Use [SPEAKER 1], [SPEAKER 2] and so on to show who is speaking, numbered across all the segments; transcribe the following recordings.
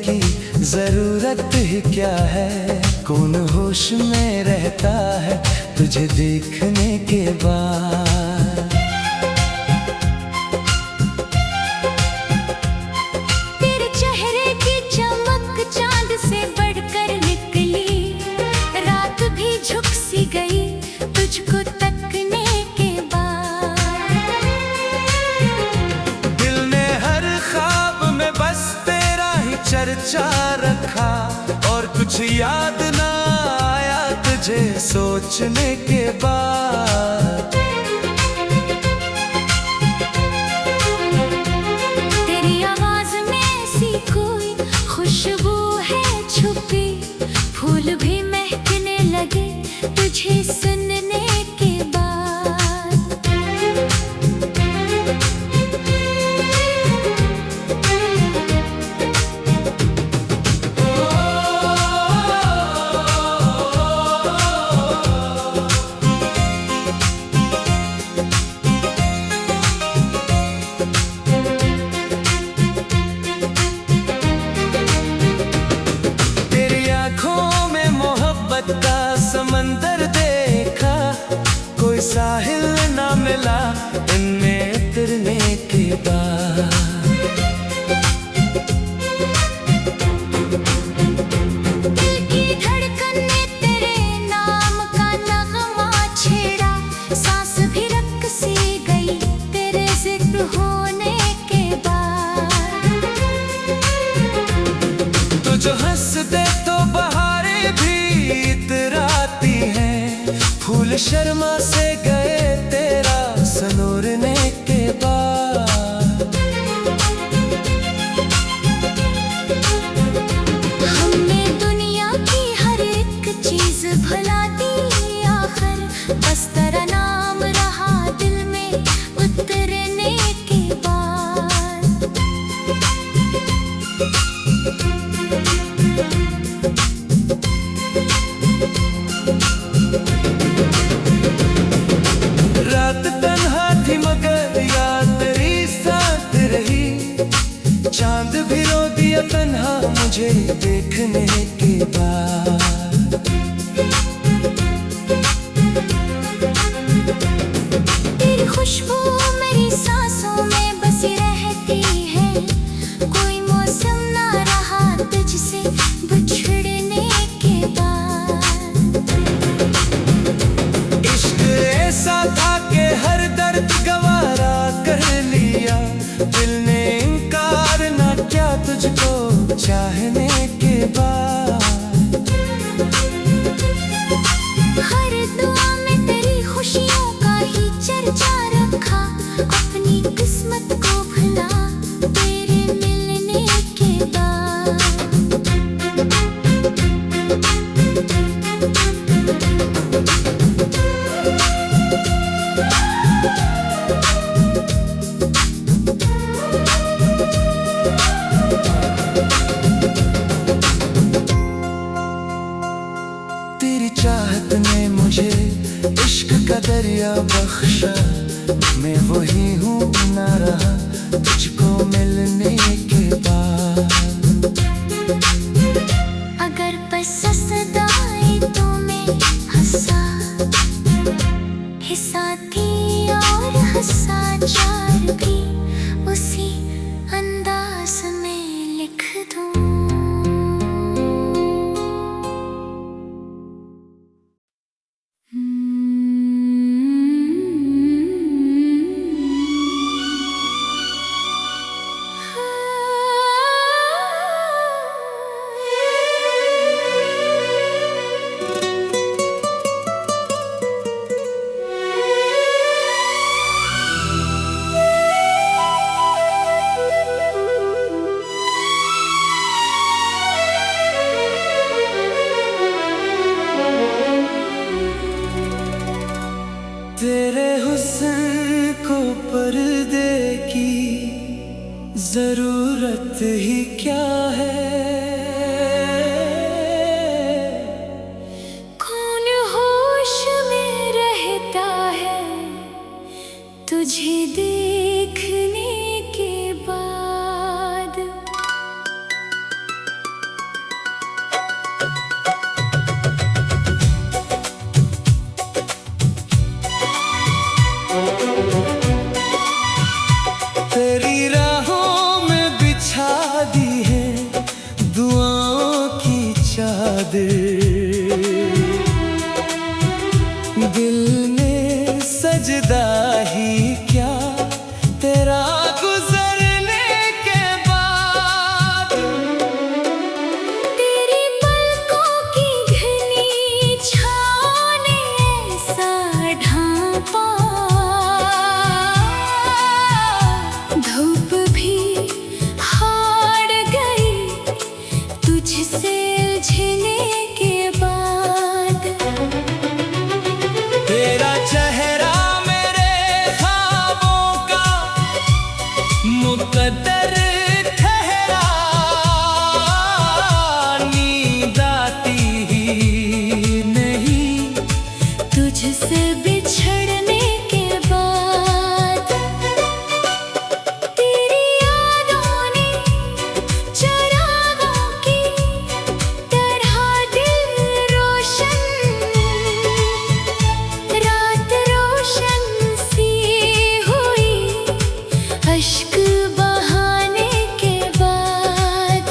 [SPEAKER 1] की जरूरत ही क्या है। कौन होश में रहता है तुझे देखने के बाद।
[SPEAKER 2] तेरे चेहरे की चमक चांद से बढ़कर निकली, रात भी झुक सी गई तुझको तकने के बाद।
[SPEAKER 1] दिल ने हर ख्वाब में बस तेरा ही चर्चा रखा, और कुछ याद ना आया तुझे सोचने के बाद।
[SPEAKER 2] तेरी आवाज में ऐसी कोई खुशबू है छुपी, फूल भी महकने लगे तुझे सुनने के बाद।
[SPEAKER 1] तेरी आँखों में मोहब्बत का समंदर देखा, कोई साहिल ना मिला इनमें उतरने के बाद।
[SPEAKER 2] दिल की धड़कन ने तेरे नाम का नगमा छेड़ा, सांस भी रक सी गई तेरे जिक्र होने के बाद।
[SPEAKER 1] तू जो हंस दे तो बहारें भी इतराती हैं, फूल शर्मा से गए तेरा सनोरने के बाद।
[SPEAKER 2] हमने दुनिया की हर एक चीज भुला दी आखिर, बस तेरा नाम रहा दिल में उतरने के बाद।
[SPEAKER 1] रात तन्हा थी मगर याद तेरी साथ रही, चांद भी रो दिया तन्हा मुझे देखने के बाद।
[SPEAKER 2] तेरी खुशबू मेरी सांसों में बसी रहती है, कोई मौसम ना रहा तुझसे बिछड़ने के बाद।
[SPEAKER 1] इश्क ऐसा था कि हर दर्द गवारा कर लिया, दिल ने इनकार ना किया तुझको चाहने के बाद।
[SPEAKER 2] हर दुआ में तेरी खुशियों का ही चर्चा रखा, अपनी किस्मत को भुला तेरे मिलने के बाद।
[SPEAKER 1] तेरी चाहत ने मुझे इश्क का दरिया बख्शा, मैं वही हूँ ना रहा तुझको मिलने के बाद।
[SPEAKER 2] अगर पसंद आए तो मैं हंसा हिस्सा थी और हंसा चार भी उसी अंदाज में लिख दूं।
[SPEAKER 1] तेरे हुस्न को पर्दे की जरूरत ही क्या है।
[SPEAKER 2] कौन होश में रहता है तुझे देखने के बाद।
[SPEAKER 1] दिल ने सजदा ही क्या तेरा गुजरने के बाद।
[SPEAKER 2] तेरी पलकों की घनी छाँव ने ऐसा ढांपा, धूप भी हार गई तुझसे उलझने के बाद।
[SPEAKER 1] तेरा चेहरा मेरे ख्वाबों का मुकद्दर ठहरा, नींद आती ही नहीं
[SPEAKER 2] तुझसे बिछड़ने के बाद। तेरी यादों ने चिरागों की तरह दिल रोशन, रात रोशन सी हुई अश्क बहाने के बाद।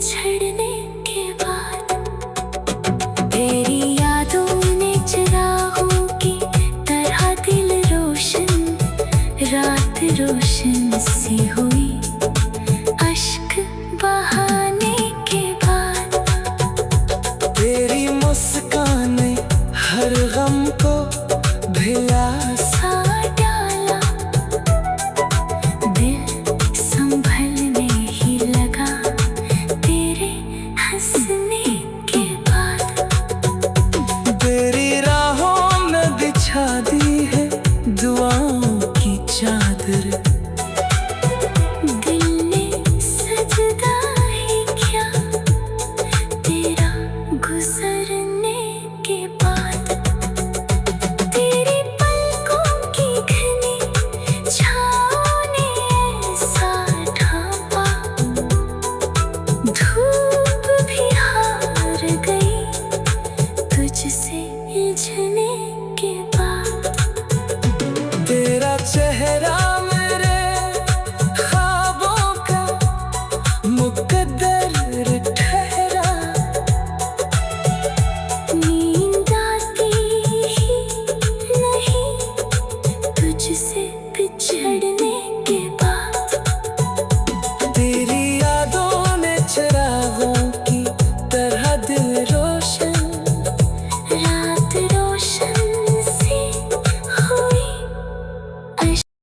[SPEAKER 2] छड़ने